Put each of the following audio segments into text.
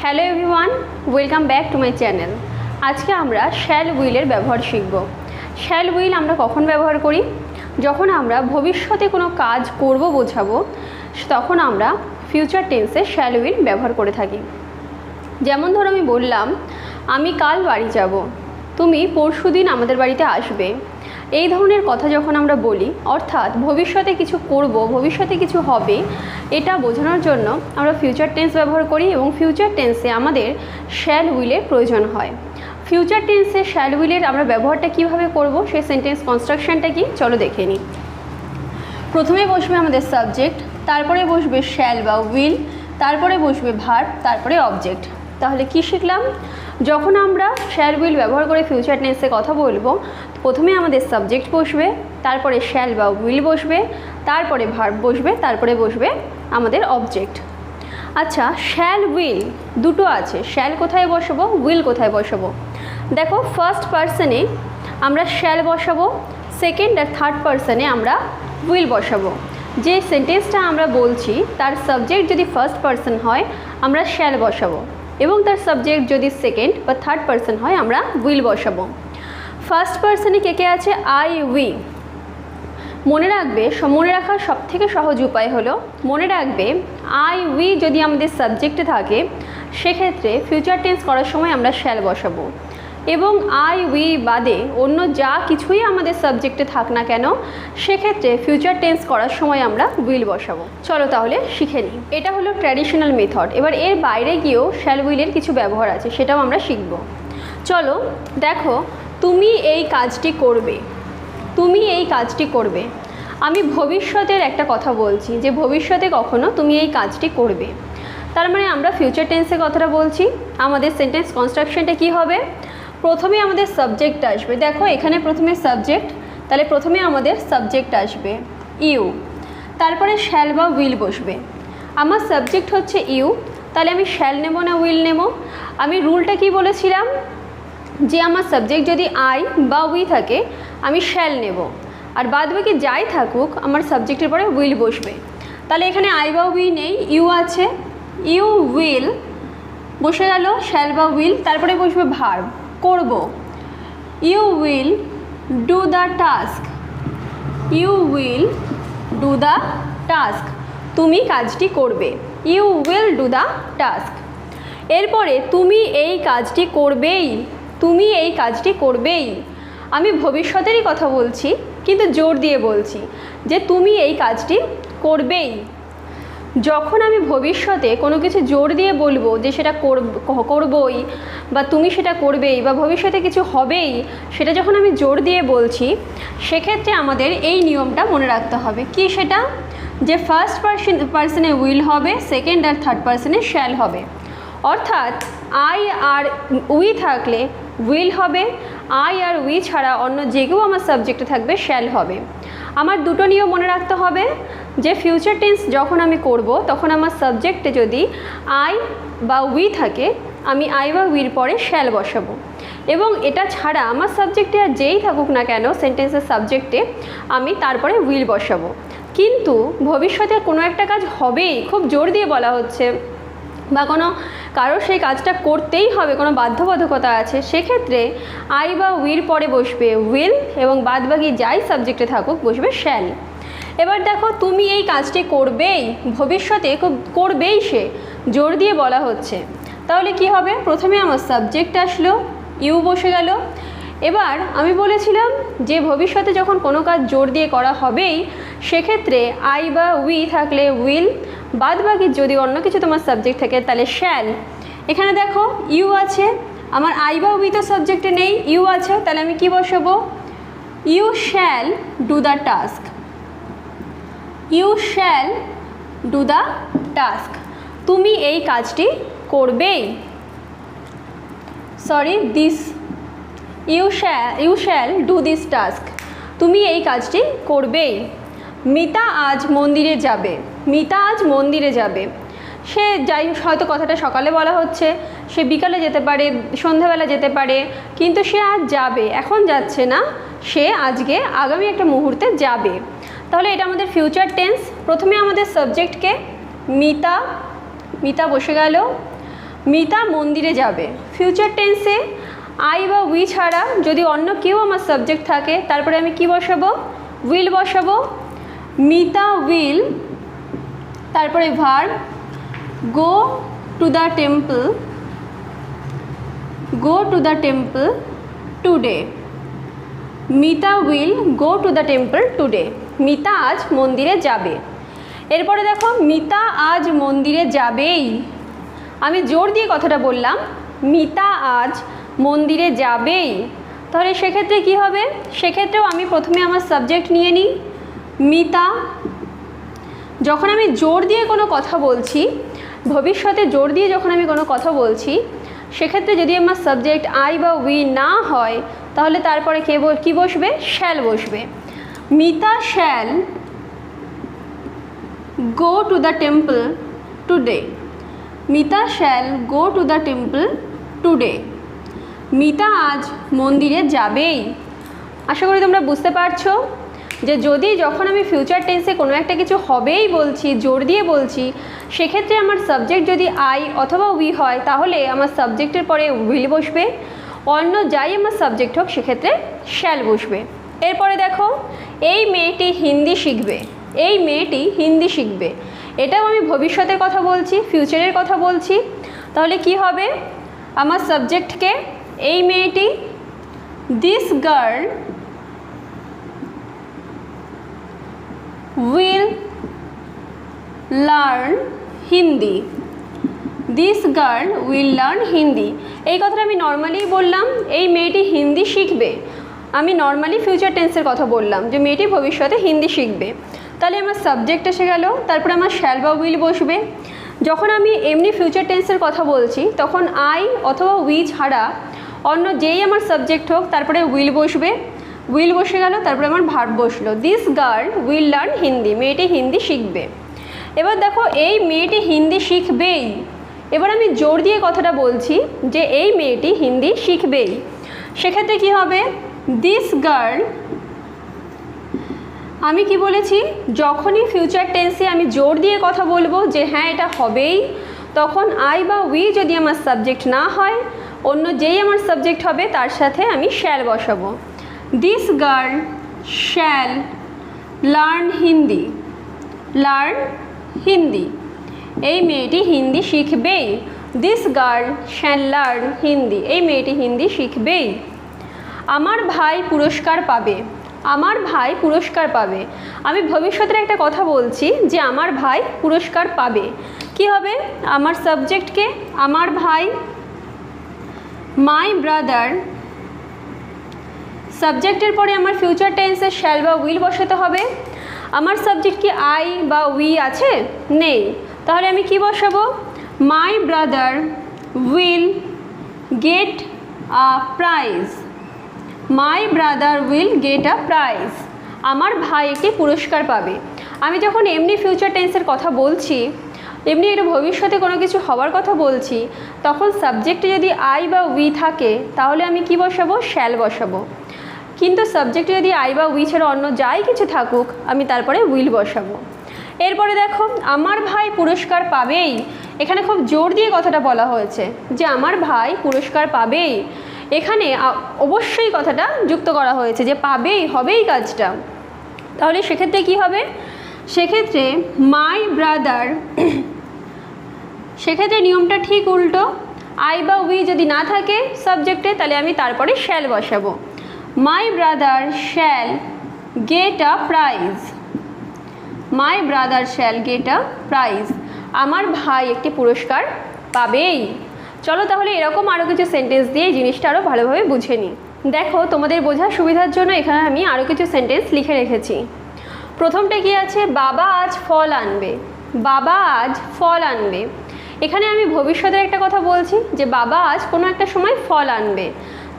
Hello everyone, welcome back to my channel. আজকে আমরা shall উইলের ব্যবহার শিখব। শ্যাল উইল আমরা কখন ব্যবহার করি? যখন আমরা ভবিষ্যতে কোনো কাজ করব বোঝাবো, তখন আমরা ফিউচার টেন্সে শ্যাল উইল ব্যবহার করে থাকি। যেমন ধরো আমি বললাম, আমি কাল বাড়ি যাব, তুমি পরশুদিন আমাদের বাড়িতে আসবে। এই ধরনের কথা যখন আমরা বলি, অর্থাৎ ভবিষ্যতে কিছু করব, ভবিষ্যতে কিছু হবে, এটা বোঝানোর জন্য আমরা ফিউচার টেন্স ব্যবহার করি এবং ফিউচার টেন্সে আমাদের শ্যাল উইলের প্রয়োজন হয়। ফিউচার টেন্সে শ্যাল উইলের আমরা ব্যবহারটা কিভাবে করব, সেই সেন্টেন্স কনস্ট্রাকশনটা কি, চলো দেখে নিই। প্রথমে বসবে আমাদের সাবজেক্ট, তারপরে বসবে শ্যাল বা উইল, তারপরে বসবে ভার্ব, তারপরে অবজেক্ট। তাহলে কি শিখলাম? যখন আমরা শ্যাল উইল ব্যবহার করে ফিউচার টেন্সে কথা বলবো, প্রথমে আমাদের সাবজেক্ট বসবে, তারপরে শ্যাল বা উইল বসবে, তারপরে ভার্ব বসবে, তারপরে বসবে আমাদের অবজেক্ট। আচ্ছা, শ্যাল উইল দুটো আছে, শ্যাল কোথায় বসাবো, উইল কোথায় বসাবো? দেখো, ফার্স্ট পার্সনে আমরা শ্যাল বসাবো, সেকেন্ড আর থার্ড পার্সনে আমরা উইল বসাবো। যে সেন্টেন্সটা আমরা বলছি তার সাবজেক্ট যদি ফার্স্ট পার্সন হয় আমরা শ্যাল বসাবো, এবং তার সাবজেক্ট যদি সেকেন্ড বা থার্ড পার্সন হয় আমরা উইল বসাবো। ফার্স্ট পার্সনে কে কে আছে? I, we. মনে রাখার সবথেকে সহজ উপায় হলো, মনে রাখবে আই, উই যদি আমাদের সাবজেক্টে থাকে সেক্ষেত্রে ফিউচার টেন্স করার সময় আমরা শ্যাল বসাবো, এবং আই, উই বাদে অন্য যা কিছুই আমাদের সাবজেক্টে থাক না কেন সেক্ষেত্রে ফিউচার টেন্স করার সময় আমরা উইল বসাবো। চলো তাহলে শিখে নিই। এটা হলো ট্র্যাডিশনাল মেথড। এবার এর বাইরে গিয়েও শ্যাল উইলের কিছু ব্যবহার আছে, সেটাও আমরা শিখব। চলো দেখো, তুমি এই কাজটি করবে, তুমি এই কাজটি করবে। আমি ভবিষ্যতের একটা কথা বলছি যে ভবিষ্যতে কখনো তুমি এই কাজটি করবে, তার মানে আমরা ফিউচার টেন্সে কথাটা বলছি। আমাদের সেন্টেন্স কনস্ট্রাকশনটা কি হবে? প্রথমে আমাদের সাবজেক্ট আসবে। দেখো এখানে প্রথমে সাবজেক্ট, তাহলে প্রথমে আমাদের সাবজেক্ট আসবে ইউ, তারপরে শ্যাল বা উইল বসবে। আমার সাবজেক্ট হচ্ছে ইউ, তাহলে আমি শ্যাল নেব না উইল নেব? আমি রুলটা কি বলেছিলাম যে আমার সাবজেক্ট যদি আই বা উই থাকে আমি শ্যাল নেব, আর বাদ বাকি যাই থাকুক আমার সাবজেক্টের পরে উইল বসবে। তাহলে এখানে আই বা উই নেই, ইউ আছে, ইউ উইল বসে গেল শ্যাল বা উইল, তারপরে বসবে ভার্ব, করব। You will do the task, you will do the task, তুমি কাজটি করবে, you will do the task. এরপরে তুমি এই কাজটি করবেই, তুমি এই কাজটি করবেই। আমি ভবিষ্যতেরই কথা বলছি কিন্তু জোর দিয়ে বলছি যে তুমি এই কাজটি করবেই। যখন আমি ভবিষ্যতে কোনো কিছু জোর দিয়ে বলবো যে সেটা করবই বা তুমি সেটা করবেই বা ভবিষ্যতে কিছু হবেই, সেটা যখন আমি জোর দিয়ে বলছি সেক্ষেত্রে আমাদের এই নিয়মটা মনে রাখতে হবে। কি সেটা? যে ফার্স্ট পার্সনে উইল হবে, সেকেন্ড আর থার্ড পার্সনে শ্যাল হবে। অর্থাৎ আই আর উই থাকলে উইল হবে, আই আর উই ছাড়া অন্য যে কেউ আমার সাবজেক্টে থাকবে শ্যাল হবে। আমার দুটো নিয়ম মনে রাখতে হবে যে ফিউচার টেন্স যখন আমি করব তখন আমার সাবজেক্টে যদি আই বা উই থাকে আমি আই বা উইর পরে শ্যাল বসাবো, এবং এটা ছাড়া আমার সাবজেক্টে আর যেই থাকুক না কেন সেন্টেন্সের সাবজেক্টে আমি তারপরে উইল বসাবো। কিন্তু ভবিষ্যতে কোনো একটা কাজ হবেই, খুব জোর দিয়ে বলা হচ্ছে, বা কোনো কারো সেই কাজটা করতেই হবে, কোনো বাধ্যবাধকতা আছে, সেক্ষেত্রে আই বা উইর পরে বসবে উইল, এবং বাদবাকি যাই সাবজেক্টে থাকুক বসবে শ্যাল। এবার দেখো, তুমি এই কাজটি করবেই, ভবিষ্যতে খুব করবেই সে, জোর দিয়ে বলা হচ্ছে। তাহলে কি হবে? প্রথমে আমার সাবজেক্ট আসলো, ইউ বসে গেল। এবার আমি বলেছিলাম যে ভবিষ্যতে যখন কোনো কাজ জোর দিয়ে করা হবেই সেক্ষেত্রে আই বা উই থাকলে উইল, বাদ বাকি যদি অন্য কিছু তোমার সাবজেক্ট থাকে তাহলে শ্যাল। এখানে দেখো ইউ আছে, আমার আই বা উই তো সাবজেক্টে নেই, ইউ আছে, তাহলে আমি কি বসাবো? You shall do the task, you shall do the task, তুমি এই কাজটি করবেই। Sorry, this, you shall do this task, তুমি এই কাজটি করবেই। মিতা আজ মন্দিরে যাবে, মিতা আজ মন্দিরে যাবে। সে যাই হয়তো কথাটা সকালে বলা হচ্ছে, সে বিকালে যেতে পারে, সন্ধ্যাবেলা যেতে পারে, কিন্তু সে আজ যাবে, এখন যাচ্ছে না, সে আজকে আগামী একটা মুহূর্তে যাবে। তাহলে এটা আমাদের ফিউচার টেন্স। প্রথমে আমাদের সাবজেক্টকে মিতা, মিতা বসে গেল, মিতা মন্দিরে যাবে। ফিউচার টেন্সে আই বা উই ছাড়া যদি অন্য কেউ আমার সাবজেক্ট থাকে তারপরে আমি কি বসাবো? উইল বসাবো। মিতা উইল, তারপরে verb go to the temple, go to the temple today. Mita will go to the temple today. Mita আজ মন্দিরে যাবে। এরপরে দেখো মিতা আজ মন্দিরে যাবেই। আমি জোর দিয়ে কথাটা বললাম, মিতা আজ মন্দিরে যাবেই। তাহলে সেক্ষেত্রে কি হবে? সেক্ষেত্রেও আমি প্রথমে আমার সাবজেক্ট নিয়ে নিই মিতা। যখন আমি জোর দিয়ে কোনো কথা বলছি, ভবিষ্যতে জোর দিয়ে যখন আমি কোনো কথা বলছি, সেক্ষেত্রে যদি আমার সাবজেক্ট আই বা উই না হয় তাহলে তারপরে কি বসবে? শ্যাল বসবে। Mita shall go to the temple today. Mita shall go to the temple today. Mita আজ মন্দিরে যাবেই। আশা করি তোমরা বুঝতে পারছো যে যদি যখন আমি ফিউচার টেন্সে কোনো একটা কিছু হবেই বলছি, জোর দিয়ে বলছি, সেক্ষেত্রে আমার সাবজেক্ট যদি আই অথবা উই হয় তাহলে আমার সাবজেক্টের পরে উইল বসবে, অন্য যাই আমার সাবজেক্ট হোক সেক্ষেত্রে শ্যাল বসবে। এরপরে দেখো এই মেয়েটি হিন্দি শিখবে। এই মেয়েটি হিন্দি শিখবে, এটাও আমি ভবিষ্যতের কথা বলছি, ফিউচারের কথা বলছি। তাহলে কি হবে? আমার সাবজেক্টকে এই মেয়েটি, this girl will learn Hindi. This girl will learn Hindi. এই কথাটা আমি নর্মালি বললাম, এই মেয়েটি হিন্দি শিখবে। আমি নর্মালি ফিউচার টেন্সের কথা বললাম যে মেয়েটি ভবিষ্যতে হিন্দি শিখবে। তাহলে আমার সাবজেক্ট এসে গেল, তারপরে আমার শ্যাল বা উইল বসবে। যখন আমি এমনি ফিউচার টেন্সের কথা বলছি তখন আই অথবা উই ছাড়া অন্য যেই আমার সাবজেক্ট হোক তারপরে উইল বসবে। উইল বসে গেল, তারপরে আমার ভার্ব বসলো। This girl will learn Hindi. মেয়েটি হিন্দি শিখবে। এবার দেখো এই মেয়েটি হিন্দি শিখবেই। এবার আমি জোর দিয়ে কথাটা বলছি যে এই মেয়েটি হিন্দি শিখবেই। সেক্ষেত্রে কি হবে? দিস গার্ল, আমি কি বলেছি? যখনই ফিউচার টেন্সে আমি জোর দিয়ে কথা বলবো যে হ্যাঁ এটা হবেই, তখন আই বা উই যদি আমার সাবজেক্ট না হয়, অন্য যেই আমার সাবজেক্ট হবে তার সাথে আমি শ্যাল বসাবো। This girl shall learn Hindi. Learn Hindi. এই মেয়েটি হিন্দি শিখবেই। This girl shall learn Hindi. এই মেয়েটি হিন্দি শিখবেই। আমার ভাই পুরস্কার পাবে। আমার ভাই পুরস্কার পাবে। আমি ভবিষ্যতের একটা কথা বলছি যে আমার ভাই পুরস্কার পাবে। কি হবে? আমার সাবজেক্টকে আমার ভাই, মাই ব্রাদার, সাবজেক্টের পরে আমার ফিউচার টেন্সে শ্যাল বা উইল বসাতে হবে। আমার সাবজেক্ট কি আই বা উই আছে? নেই। তাহলে আমি কি বসাবো? My brother will get a prize. My brother will get a prize. আমার ভাই একটি পুরস্কার পাবে। আমি যখন এমনি ফিউচার টেন্সের কথা বলছি, এমনি এটা ভবিষ্যতে কোনো কিছু হওয়ার কথা বলছি, তখন সাবজেক্টে যদি আই বা উই থাকে তাহলে আমি কি বসাবো? শ্যাল বসাবো। কিন্তু সাবজেক্টে যদি আই বা উই ছাড়া অন্য যাই কিছু থাকুক আমি তারপরে উইল বসাবো। এরপরে দেখো আমার ভাই পুরস্কার পাবেই। এখানে খুব জোর দিয়ে কথাটা বলা হয়েছে যে আমার ভাই পুরস্কার পাবেই। এখানে অবশ্যই কথাটা যুক্ত করা হয়েছে যে পাবেই, হবেই কাজটা। তাহলে সেক্ষেত্রে কি হবে? সেক্ষেত্রে মাই ব্রাদার, সেক্ষেত্রে নিয়মটা ঠিক উল্টো। আই বা উই যদি না থাকে সাবজেক্টে তাহলে আমি তারপরে শ্যাল বসাবো। My brother shall get a prize. My brother shall get a prize. আমার ভাই একটি পুরস্কার পাবেই। চলো তাহলে এরকম আরও কিছু সেন্টেন্স দিয়ে এই জিনিসটা আরও ভালোভাবে বুঝে নিই। দেখো তোমাদের বোঝার সুবিধার জন্য এখানে আমি আরও কিছু সেন্টেন্স লিখে রেখেছি। প্রথমটা কি আছে? বাবা আজ ফল আনবে। বাবা আজ ফল আনবে। এখানে আমি ভবিষ্যতের একটা কথা বলছি যে বাবা আজ কোনো একটা সময় ফল আনবে।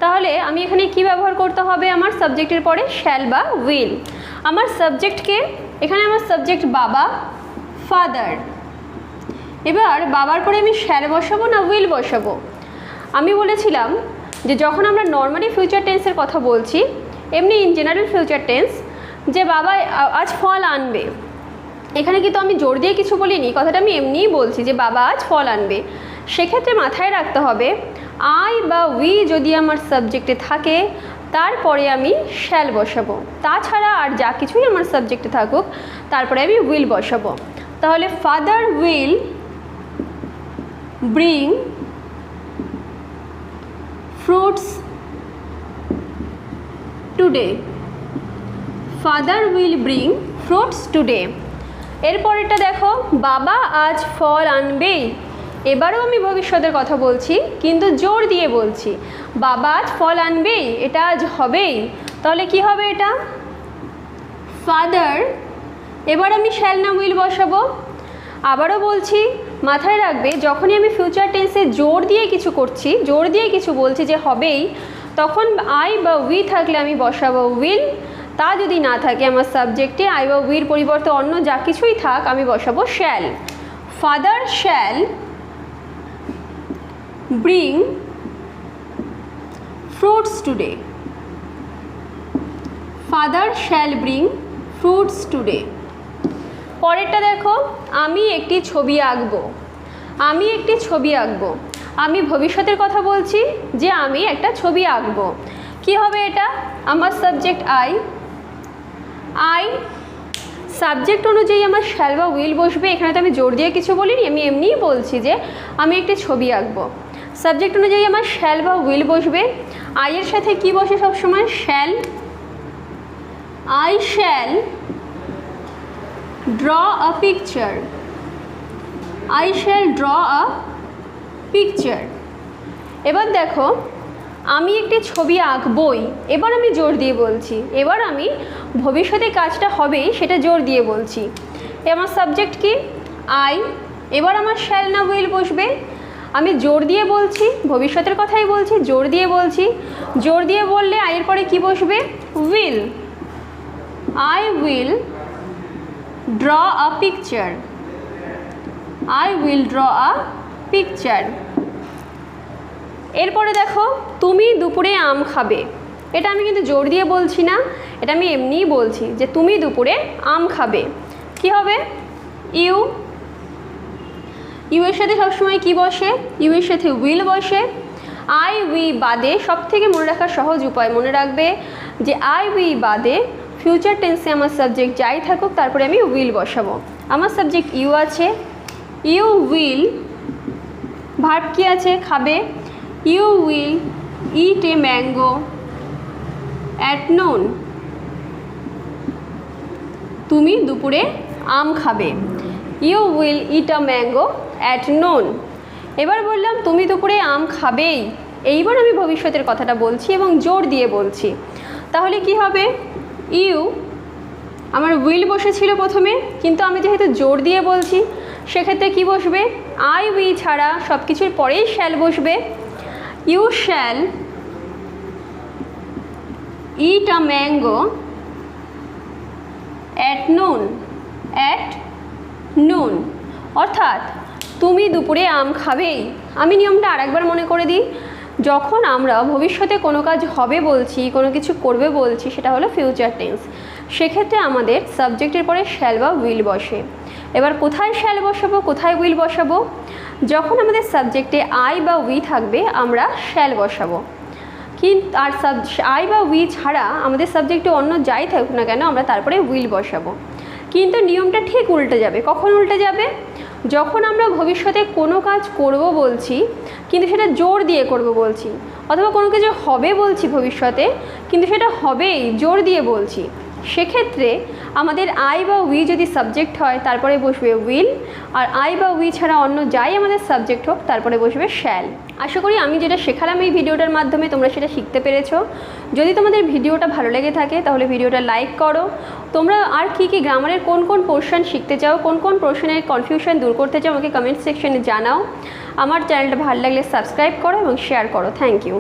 তাহলে আমি এখানে কি ব্যবহার করতে হবে? আমার সাবজেক্টের পরে শ্যাল বা উইল। আমার সাবজেক্টকে, এখানে আমার সাবজেক্ট বাবা, ফাদার। এবার বাবার পরে আমি শ্যাল বসাবো না উইল বসাবো? আমি বলেছিলাম যে যখন আমরা নর্মালি ফিউচার টেন্সের কথা বলছি, এমনি ইন জেনারেল ফিউচার টেন্স, যে বাবা আজ ফল আনবে, এখানে কিন্তু আমি জোর দিয়ে কিছু বলিনি, কথাটা আমি এমনিই বলছি যে বাবা আজ ফল আনবে। সেক্ষেত্রে মাথায় রাখতে হবে আই বা উই যদি আমার সাবজেক্টে থাকে তারপরে আমি শ্যাল বসাবো, তাছাড়া আর যা কিছুই আমার সাবজেক্টে থাকুক তারপরে আমি উইল বসাবো। তাহলে father will bring fruits today, father will bring fruits today. এরপরেরটা দেখো, বাবা আজ ফল আনবেই। এবারও আমি ভবিষ্যতের কথা বলছি কিন্তু জোর দিয়ে বলছি, বাবা আজ ফল আনবেই, এটা আজ হবেই। তাহলে কি হবে এটা? ফাদার, এবার আমি শ্যাল না উইল বসাবো। আবারও বলছি, মাথায় রাখবে যখনই আমি ফিউচার টেন্সে জোর দিয়ে কিছু করছি, জোর দিয়ে কিছু বলছি যে হবেই, তখন আই বা উই থাকলে আমি বসাবো উইল, তা যদি না থাকে আমার সাবজেক্টে আই বা উইর পরিবর্তে অন্য যা কিছুই থাক আমি বসাবো shall. Father shall bring fruits today, father shall bring fruits today. পরেরটা দেখো, আমি একটি ছবি আঁকবো। আমি একটি ছবি আঁকবো, আমি ভবিষ্যতের কথা বলছি যে আমি একটা ছবি আঁকবো। কি হবে এটা? আমার সাবজেক্ট আই, আই সাবজেক্ট অনুযায়ী আমার শ্যাল বা উইল বসবে। এখানে তো আমি জোর দিয়ে কিছু বলিনি, আমি এমনিই বলছি যে আমি একটি ছবি আঁকবো। সাবজেক্ট অনুযায়ী আমার শ্যাল বা উইল বসবে। আইয়ের সাথে কি বসে সবসময়? Shall. I shall draw a picture, I shall draw a picture। এবার দেখো, আমি একটি ছবি আঁকবই, এবার আমি জোর দিয়ে বলছি, এবার আমি ভবিষ্যতে কাজটা হবেই সেটা জোর দিয়ে বলছি। আমার সাবজেক্ট কি? আই। এবার আমার শ্যাল না উইল বসবে। আমি জোর দিয়ে বলছি, ভবিষ্যতের কথাই বলছি, জোর দিয়ে বলছি। জোর দিয়ে বললে আইয়ের পরে কি বসবে? Will. I will draw a picture, I will draw a picture। এরপরে দেখো, তুমি দুপুরে আম খাবে। এটা আমি কিন্তু জোর দিয়ে বলছি না, এটা আমি এমনিই বলছি যে তুমি দুপুরে আম খাবে। কি হবে? ইউ। ইউ এর সাথে সবসময় কি বসে? ইউ এর সাথে উইল বসে। আই উই বাদে সব থেকে মনে রাখার সহজ উপায়, মনে রাখবে যে আই উই বাদে ফিউচার টেন্সে আমার সাবজেক্ট যাই থাকুক তারপরে আমি উইল বসাবো। আমার সাবজেক্ট ইউ আছে, ইউ উইল, ভার্ব কি আছে? খাবে। You will eat a mango at noon, তুমি দুপুরে আম খাবে। You will eat a mango at noon. এবার বললাম তুমি দুপুরে আম খাবেই, এইবার আমি ভবিষ্যতের কথাটা বলছি এবং জোর দিয়ে বলছি। তাহলে কি হবে? ইউ, আমার উইল বসেছিল প্রথমে, কিন্তু আমি যেহেতু জোর দিয়ে বলছি সেক্ষেত্রে কি বসবে? আই উই ছাড়া সব কিছুর পরেই শ্যাল বসবে। You shall eat a mango at noon, at noon, অর্থাৎ তুমি দুপুরে আম খাবেই। আমি নিয়মটা আরেকবার মনে করে দিই, যখন আমরা ভবিষ্যতে কোনো কাজ হবে বলছি, কোনো কিছু করবে বলছি, সেটা হলো ফিউচার টেন্স, সেক্ষেত্রে আমাদের সাবজেক্টের পরে শ্যাল বা উইল বসে। এবার কোথায় শ্যাল বসাবো, কোথায় উইল বসাবো? যখন আমাদের সাবজেক্টে আই বা উই থাকবে আমরা শ্যাল বসাবো, কিন্তু আর আই বা উই ছাড়া আমাদের সাবজেক্টে অন্য যাই থাকুক না কেন আমরা তারপরে উইল বসাবো। কিন্তু নিয়মটা ঠিক উল্টে যাবে। কখন উল্টে যাবে? যখন আমরা ভবিষ্যতে কোনো কাজ করব বলছি কিন্তু সেটা জোর দিয়ে করব বলছি, অথবা কোনো কিছু হবে বলছি ভবিষ্যতে কিন্তু সেটা হবেই জোর দিয়ে বলছি, সেক্ষেত্রে আমাদের আই বা উই যদি সাবজেক্ট হয় তারপরে বসবে উইল, আর আই বা উই ছাড়া অন্য যাই আমাদের সাবজেক্ট হোক তারপরে বসবে শ্যাল। আশা করি আমি যেটা শেখালাম এই ভিডিওটার মাধ্যমে তোমরা সেটা শিখতে পেরেছো। যদি তোমাদের ভিডিওটা ভালো লেগে থাকে তাহলে ভিডিওটা লাইক করো। তোমরা আর কি গ্রামারের কোন কোন পোর্শন শিখতে চাও, কোন কোন পোর্শনের কনফিউশন দূর করতে চাও আমাকে কমেন্ট সেকশনে জানাও। আমার চ্যানেলটা ভালো লাগলে সাবস্ক্রাইব করো এবং শেয়ার করো। Thank you.